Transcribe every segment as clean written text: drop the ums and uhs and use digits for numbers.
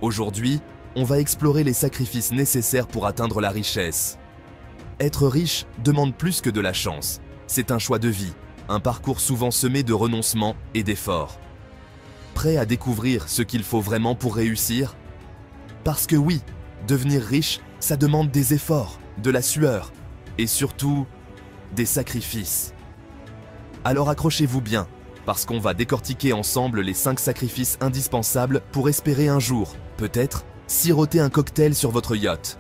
Aujourd'hui, on va explorer les sacrifices nécessaires pour atteindre la richesse. Être riche demande plus que de la chance. C'est un choix de vie, un parcours souvent semé de renoncements et d'efforts. Prêt à découvrir ce qu'il faut vraiment pour réussir? Parce que oui, devenir riche, ça demande des efforts, de la sueur et surtout des sacrifices. Alors accrochez-vous bien, parce qu'on va décortiquer ensemble les 5 sacrifices indispensables pour espérer un jour, peut-être, siroter un cocktail sur votre yacht.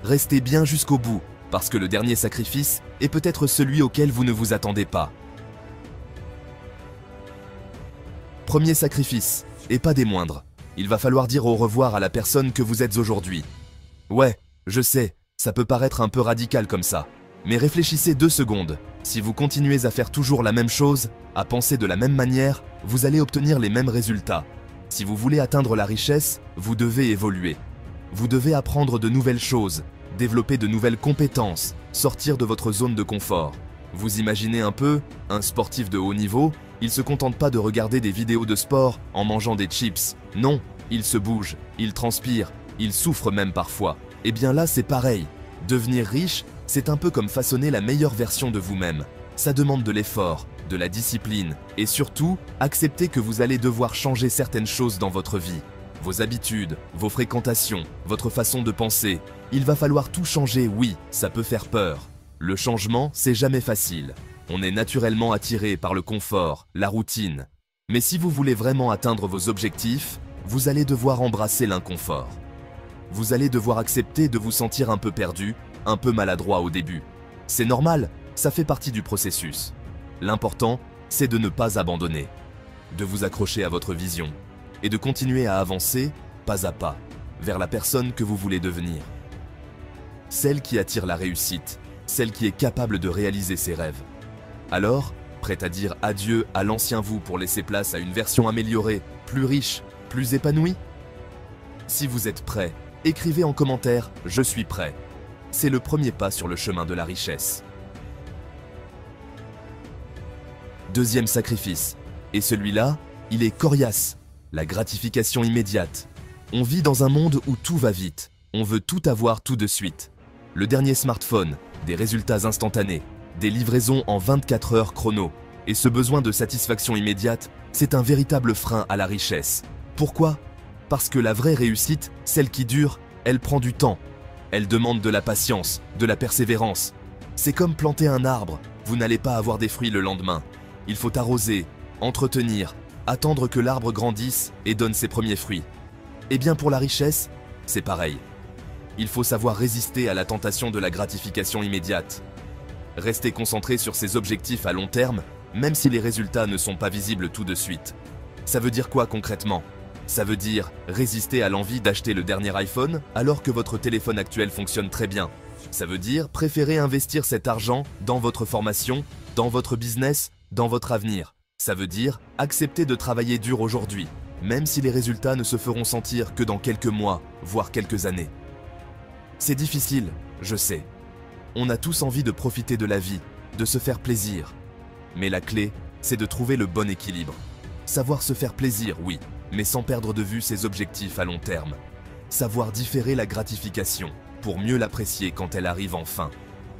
Restez bien jusqu'au bout, parce que le dernier sacrifice est peut-être celui auquel vous ne vous attendez pas. Premier sacrifice, et pas des moindres. Il va falloir dire au revoir à la personne que vous êtes aujourd'hui. Ouais, je sais, ça peut paraître un peu radical comme ça. Mais réfléchissez 2 secondes. Si vous continuez à faire toujours la même chose, à penser de la même manière, vous allez obtenir les mêmes résultats. Si vous voulez atteindre la richesse, vous devez évoluer. Vous devez apprendre de nouvelles choses, développer de nouvelles compétences, sortir de votre zone de confort. Vous imaginez un peu, un sportif de haut niveau, il ne se contente pas de regarder des vidéos de sport en mangeant des chips. Non, il se bouge, il transpire, il souffre même parfois. Et bien là, c'est pareil. Devenir riche, c'est un peu comme façonner la meilleure version de vous-même. Ça demande de l'effort, de la discipline et surtout, accepter que vous allez devoir changer certaines choses dans votre vie. Vos habitudes, vos fréquentations, votre façon de penser. Il va falloir tout changer, oui, ça peut faire peur. Le changement, c'est jamais facile. On est naturellement attiré par le confort, la routine. Mais si vous voulez vraiment atteindre vos objectifs, vous allez devoir embrasser l'inconfort. Vous allez devoir accepter de vous sentir un peu perdu, un peu maladroit au début. C'est normal, ça fait partie du processus. L'important, c'est de ne pas abandonner, de vous accrocher à votre vision et de continuer à avancer, pas à pas, vers la personne que vous voulez devenir. Celle qui attire la réussite, celle qui est capable de réaliser ses rêves. Alors, prête à dire adieu à l'ancien vous pour laisser place à une version améliorée, plus riche, plus épanouie? Si vous êtes prêt, écrivez en commentaire « Je suis prêt ». C'est le premier pas sur le chemin de la richesse. Deuxième sacrifice, et celui-là, il est coriace, la gratification immédiate. On vit dans un monde où tout va vite, on veut tout avoir tout de suite. Le dernier smartphone, des résultats instantanés, des livraisons en 24 heures chrono. Et ce besoin de satisfaction immédiate, c'est un véritable frein à la richesse. Pourquoi? Parce que la vraie réussite, celle qui dure, elle prend du temps. Elle demande de la patience, de la persévérance. C'est comme planter un arbre, vous n'allez pas avoir des fruits le lendemain. Il faut arroser, entretenir, attendre que l'arbre grandisse et donne ses premiers fruits. Et bien pour la richesse, c'est pareil. Il faut savoir résister à la tentation de la gratification immédiate. Rester concentré sur ses objectifs à long terme, même si les résultats ne sont pas visibles tout de suite. Ça veut dire quoi concrètement? Ça veut dire résister à l'envie d'acheter le dernier iPhone alors que votre téléphone actuel fonctionne très bien. Ça veut dire préférer investir cet argent dans votre formation, dans votre business, dans votre avenir. Ça veut dire accepter de travailler dur aujourd'hui, même si les résultats ne se feront sentir que dans quelques mois, voire quelques années. C'est difficile, je sais. On a tous envie de profiter de la vie, de se faire plaisir. Mais la clé, c'est de trouver le bon équilibre. Savoir se faire plaisir, oui, mais sans perdre de vue ses objectifs à long terme. Savoir différer la gratification pour mieux l'apprécier quand elle arrive enfin.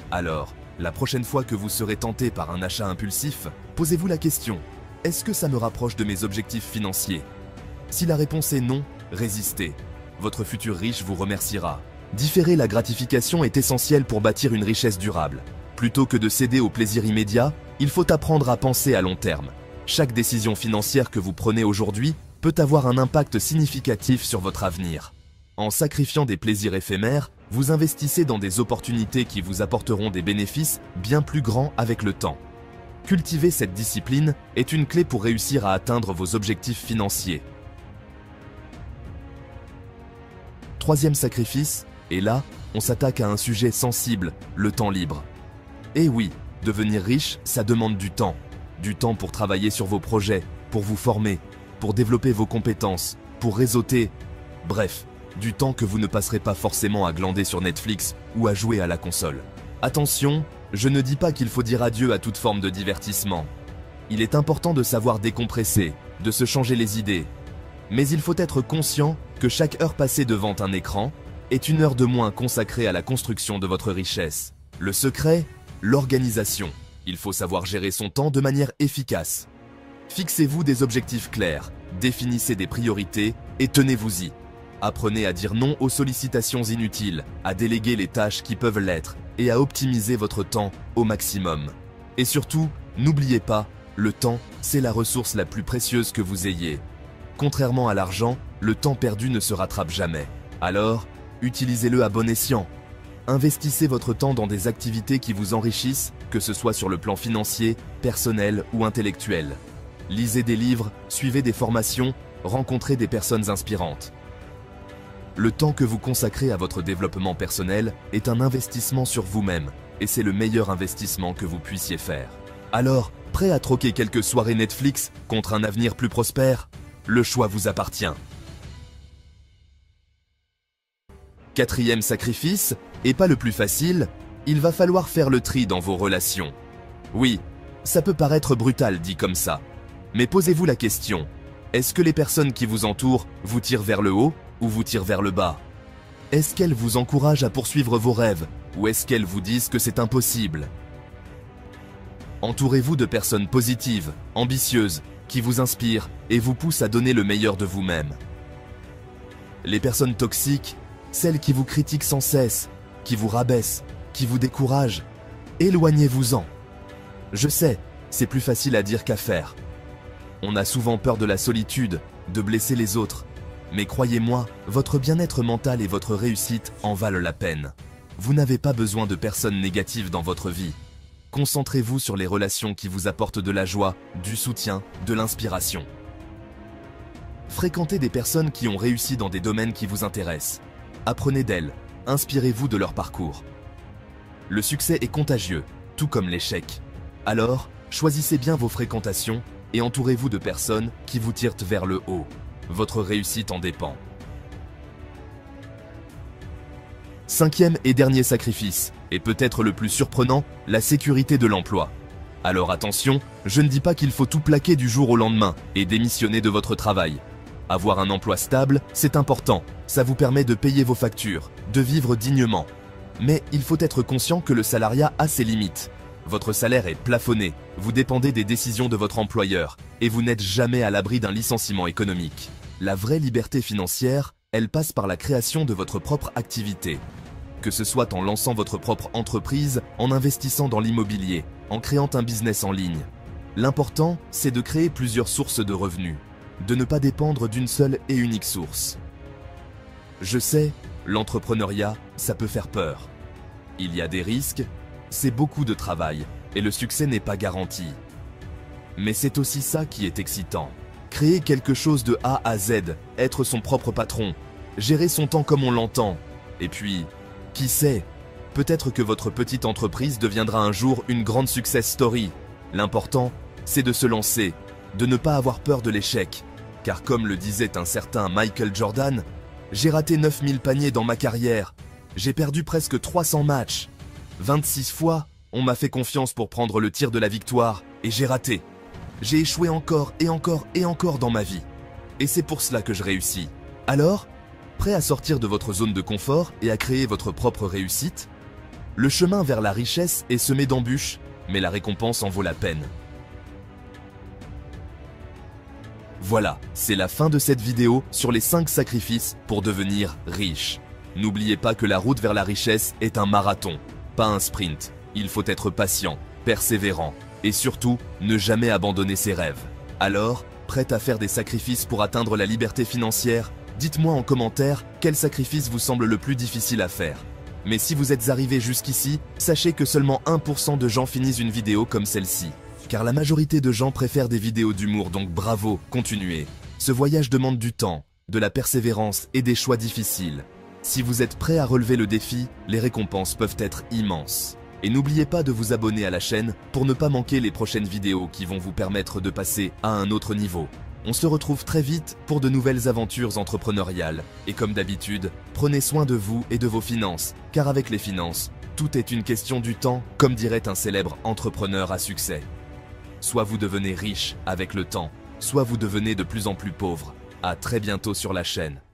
Alors, la prochaine fois que vous serez tenté par un achat impulsif, posez-vous la question, est-ce que ça me rapproche de mes objectifs financiers? Si la réponse est non, résistez. Votre futur riche vous remerciera. Différer la gratification est essentiel pour bâtir une richesse durable. Plutôt que de céder au plaisir immédiat, il faut apprendre à penser à long terme. Chaque décision financière que vous prenez aujourd'hui peut avoir un impact significatif sur votre avenir. En sacrifiant des plaisirs éphémères, vous investissez dans des opportunités qui vous apporteront des bénéfices bien plus grands avec le temps. Cultiver cette discipline est une clé pour réussir à atteindre vos objectifs financiers. Troisième sacrifice, et là, on s'attaque à un sujet sensible, le temps libre. Et oui, devenir riche, ça demande du temps. Du temps pour travailler sur vos projets, pour vous former, pour développer vos compétences, pour réseauter. Bref, du temps que vous ne passerez pas forcément à glander sur Netflix ou à jouer à la console. Attention, je ne dis pas qu'il faut dire adieu à toute forme de divertissement. Il est important de savoir décompresser, de se changer les idées. Mais il faut être conscient que chaque heure passée devant un écran est une heure de moins consacrée à la construction de votre richesse. Le secret, l'organisation. Il faut savoir gérer son temps de manière efficace. Fixez-vous des objectifs clairs, définissez des priorités et tenez-vous-y. Apprenez à dire non aux sollicitations inutiles, à déléguer les tâches qui peuvent l'être et à optimiser votre temps au maximum. Et surtout, n'oubliez pas, le temps, c'est la ressource la plus précieuse que vous ayez. Contrairement à l'argent, le temps perdu ne se rattrape jamais. Alors, utilisez-le à bon escient. Investissez votre temps dans des activités qui vous enrichissent, que ce soit sur le plan financier, personnel ou intellectuel. Lisez des livres, suivez des formations, rencontrez des personnes inspirantes. Le temps que vous consacrez à votre développement personnel est un investissement sur vous-même, et c'est le meilleur investissement que vous puissiez faire. Alors, prêt à troquer quelques soirées Netflix contre un avenir plus prospère? Le choix vous appartient. Quatrième sacrifice, et pas le plus facile, il va falloir faire le tri dans vos relations. Oui, ça peut paraître brutal dit comme ça, mais posez-vous la question, est-ce que les personnes qui vous entourent vous tirent vers le haut ou vous tirent vers le bas? Est-ce qu'elles vous encouragent à poursuivre vos rêves ou est-ce qu'elles vous disent que c'est impossible? Entourez-vous de personnes positives, ambitieuses, qui vous inspirent et vous poussent à donner le meilleur de vous-même. Les personnes toxiques, celles qui vous critiquent sans cesse, qui vous rabaissent, qui vous découragent, éloignez-vous-en. Je sais, c'est plus facile à dire qu'à faire. On a souvent peur de la solitude, de blesser les autres. Mais croyez-moi, votre bien-être mental et votre réussite en valent la peine. Vous n'avez pas besoin de personnes négatives dans votre vie. Concentrez-vous sur les relations qui vous apportent de la joie, du soutien, de l'inspiration. Fréquentez des personnes qui ont réussi dans des domaines qui vous intéressent. Apprenez d'elles, inspirez-vous de leur parcours. Le succès est contagieux, tout comme l'échec. Alors, choisissez bien vos fréquentations et entourez-vous de personnes qui vous tirent vers le haut. Votre réussite en dépend. Cinquième et dernier sacrifice, et peut-être le plus surprenant, la sécurité de l'emploi. Alors attention, je ne dis pas qu'il faut tout plaquer du jour au lendemain et démissionner de votre travail. Avoir un emploi stable, c'est important, ça vous permet de payer vos factures, de vivre dignement. Mais il faut être conscient que le salariat a ses limites. Votre salaire est plafonné, vous dépendez des décisions de votre employeur et vous n'êtes jamais à l'abri d'un licenciement économique. La vraie liberté financière, elle passe par la création de votre propre activité. Que ce soit en lançant votre propre entreprise, en investissant dans l'immobilier, en créant un business en ligne. L'important, c'est de créer plusieurs sources de revenus, de ne pas dépendre d'une seule et unique source. Je sais, l'entrepreneuriat, ça peut faire peur. Il y a des risques, c'est beaucoup de travail et le succès n'est pas garanti. Mais c'est aussi ça qui est excitant. Créer quelque chose de A à Z, être son propre patron, gérer son temps comme on l'entend. Et puis, qui sait, peut-être que votre petite entreprise deviendra un jour une grande success story. L'important, c'est de se lancer, de ne pas avoir peur de l'échec. Car comme le disait un certain Michael Jordan, j'ai raté 9000 paniers dans ma carrière, j'ai perdu presque 300 matchs. 26 fois, on m'a fait confiance pour prendre le tir de la victoire et j'ai raté. J'ai échoué encore et encore et encore dans ma vie. Et c'est pour cela que je réussis. Alors, prêt à sortir de votre zone de confort et à créer votre propre réussite? Le chemin vers la richesse est semé d'embûches, mais la récompense en vaut la peine. Voilà, c'est la fin de cette vidéo sur les 5 sacrifices pour devenir riche. N'oubliez pas que la route vers la richesse est un marathon, pas un sprint. Il faut être patient, persévérant et surtout ne jamais abandonner ses rêves. Alors, prêt à faire des sacrifices pour atteindre la liberté financière? Dites-moi en commentaire quel sacrifice vous semble le plus difficile à faire. Mais si vous êtes arrivé jusqu'ici, sachez que seulement 1% de gens finissent une vidéo comme celle-ci. Car la majorité de gens préfèrent des vidéos d'humour, donc bravo, continuez. Ce voyage demande du temps, de la persévérance et des choix difficiles. Si vous êtes prêt à relever le défi, les récompenses peuvent être immenses. Et n'oubliez pas de vous abonner à la chaîne pour ne pas manquer les prochaines vidéos qui vont vous permettre de passer à un autre niveau. On se retrouve très vite pour de nouvelles aventures entrepreneuriales. Et comme d'habitude, prenez soin de vous et de vos finances, car avec les finances, tout est une question du temps, comme dirait un célèbre entrepreneur à succès. Soit vous devenez riche avec le temps, soit vous devenez de plus en plus pauvre. À très bientôt sur la chaîne.